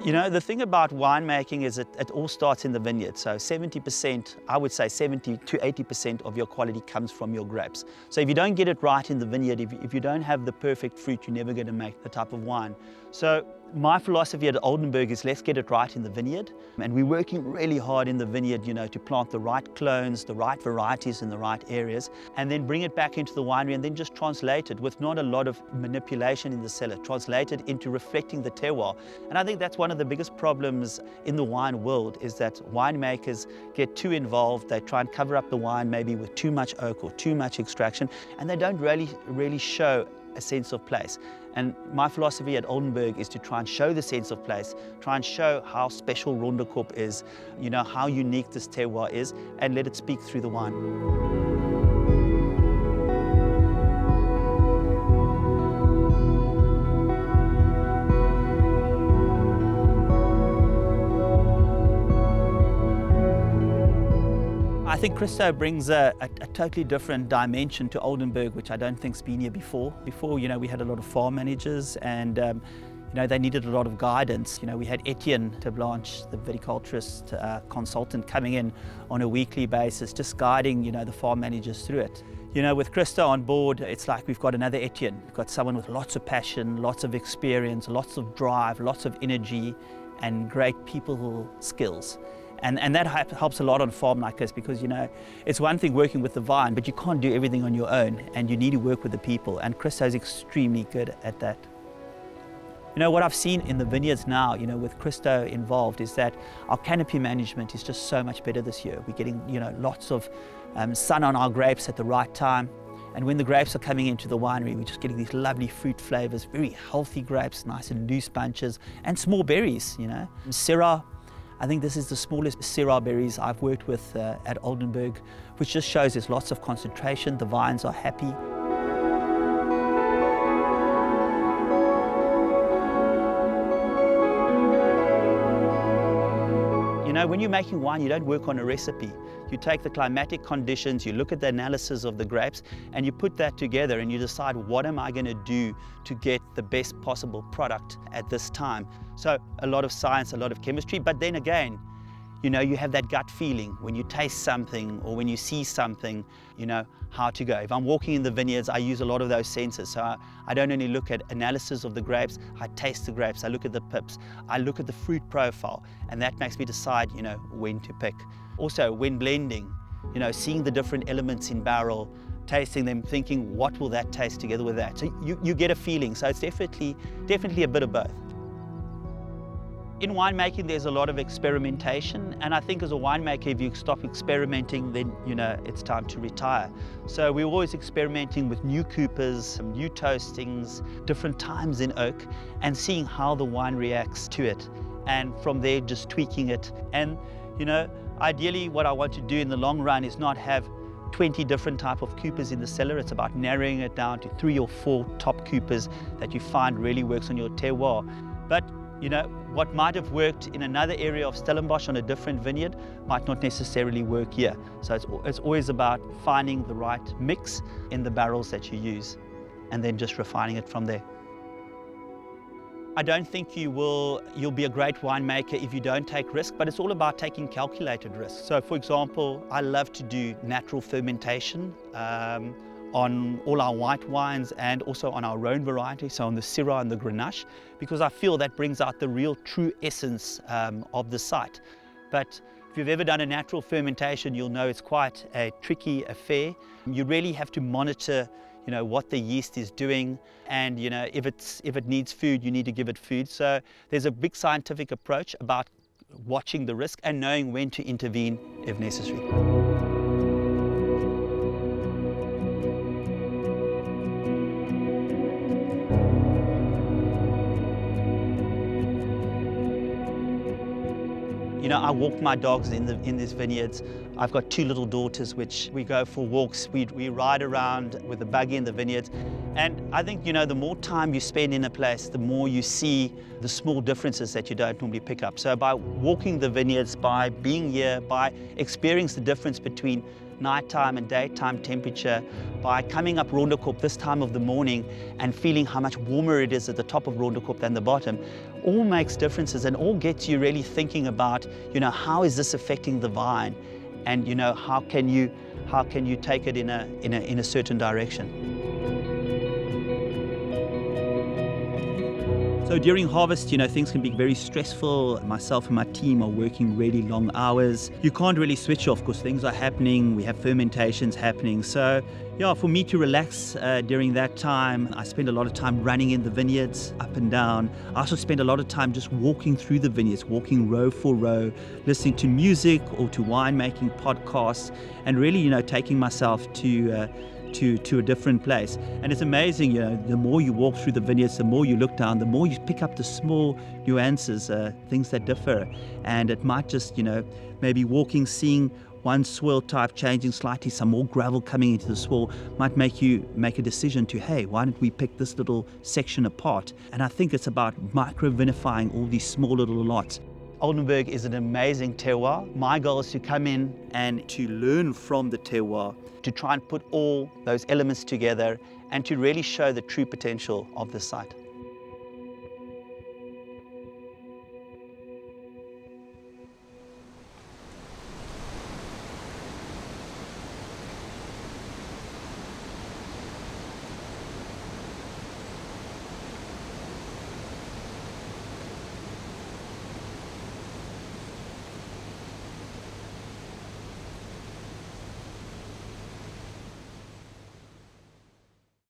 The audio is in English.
You know, the thing about winemaking is it all starts in the vineyard. So 70%, I would say 70 to 80% of your quality comes from your grapes. So if you don't get it right in the vineyard, if you don't have the perfect fruit, you're never going to make the type of wine. So my philosophy at Oldenburg is let's get it right in the vineyard. And we're working really hard in the vineyard, you know, to plant the right clones, the right varieties in the right areas, and then bring it back into the winery and then just translate it with not a lot of manipulation in the cellar, translate it into reflecting the terroir. And I think that's one of the biggest problems in the wine world is that winemakers get too involved. They try and cover up the wine maybe with too much oak or too much extraction, and they don't really show a sense of place. And my philosophy at Oldenburg is to try and show the sense of place, try and show how special Rondekop is, you know, how unique this terroir is, and let it speak through the wine. I think Christo brings a totally different dimension to Oldenburg, which I don't think's been here before. Before, you know, we had a lot of farm managers and, you know, they needed a lot of guidance. You know, we had Etienne de Blanche, the viticulturist consultant, coming in on a weekly basis, just guiding, you know, the farm managers through it. You know, with Christo on board, it's like we've got another Etienne. We've got someone with lots of passion, lots of experience, lots of drive, lots of energy, and great people skills. And that helps a lot on a farm like this because, you know, it's one thing working with the vine, but you can't do everything on your own and you need to work with the people, and Christo's extremely good at that. You know, what I've seen in the vineyards now, you know, with Christo involved is that our canopy management is just so much better this year. We're getting, you know, lots of sun on our grapes at the right time. And when the grapes are coming into the winery, we're just getting these lovely fruit flavors, very healthy grapes, nice and loose bunches, and small berries, you know. Syrah, I think this is the smallest Syrah berries I've worked with at Oldenburg, which just shows there's lots of concentration, the vines are happy. You know, when you're making wine, you don't work on a recipe. You take the climatic conditions, you look at the analysis of the grapes, and you put that together and you decide, what am I going to do to get the best possible product at this time? So a lot of science, a lot of chemistry, but then again, you know, you have that gut feeling when you taste something or when you see something, you know, how to go. If I'm walking in the vineyards, I use a lot of those senses. So I don't only look at analysis of the grapes, I taste the grapes, I look at the pips, I look at the fruit profile, and that makes me decide, you know, when to pick. Also, when blending, you know, seeing the different elements in barrel, tasting them, thinking, what will that taste together with that? So you get a feeling. So it's definitely a bit of both. In winemaking, there's a lot of experimentation, and I think as a winemaker, if you stop experimenting, then, you know, it's time to retire. So we're always experimenting with new coopers, new toastings, different times in oak, and seeing how the wine reacts to it. And from there, just tweaking it. And, you know, ideally what I want to do in the long run is not have 20 different type of coopers in the cellar. It's about narrowing it down to 3 or 4 top coopers that you find really works on your terroir. But you know, what might have worked in another area of Stellenbosch on a different vineyard might not necessarily work here. So it's always about finding the right mix in the barrels that you use and then just refining it from there. I don't think you'll be a great winemaker if you don't take risk, but it's all about taking calculated risks. So for example, I love to do natural fermentation on all our white wines and also on our Rhone variety, so on the Syrah and the Grenache, because I feel that brings out the real true essence of the site. But if you've ever done a natural fermentation, you'll know it's quite a tricky affair. You really have to monitor, you know, what the yeast is doing, and you know, if it needs food, you need to give it food. So there's a big scientific approach about watching the risk and knowing when to intervene if necessary. You know, I walk my dogs in these vineyards. I've got 2 little daughters, which we go for walks. We ride around with the buggy in the vineyards. And I think, you know, the more time you spend in a place, the more you see the small differences that you don't normally pick up. So by walking the vineyards, by being here, by experiencing the difference between nighttime and daytime temperature, by coming up Rondekop this time of the morning and feeling how much warmer it is at the top of Rondekop than the bottom, all makes differences and all gets you really thinking about, how is this affecting the vine, and how can you take it in a certain direction. So during harvest, things can be very stressful. Myself and my team are working really long hours. You can't really switch off because things are happening. We have fermentations happening. So yeah, for me to relax during that time, I spend a lot of time running in the vineyards, up and down. I also spend a lot of time just walking through the vineyards, walking row for row, listening to music or to winemaking podcasts, and really, taking myself to a different place. And it's amazing, the more you walk through the vineyards, the more you look down, the more you pick up the small nuances, things that differ. And it might just, maybe walking, seeing one swirl type changing slightly, some more gravel coming into the swirl, might make you make a decision to, hey, why don't we pick this little section apart? And I think it's about micro-vinifying all these small little lots. Oldenburg is an amazing terroir. My goal is to come in and to learn from the terroir, to try and put all those elements together and to really show the true potential of the site.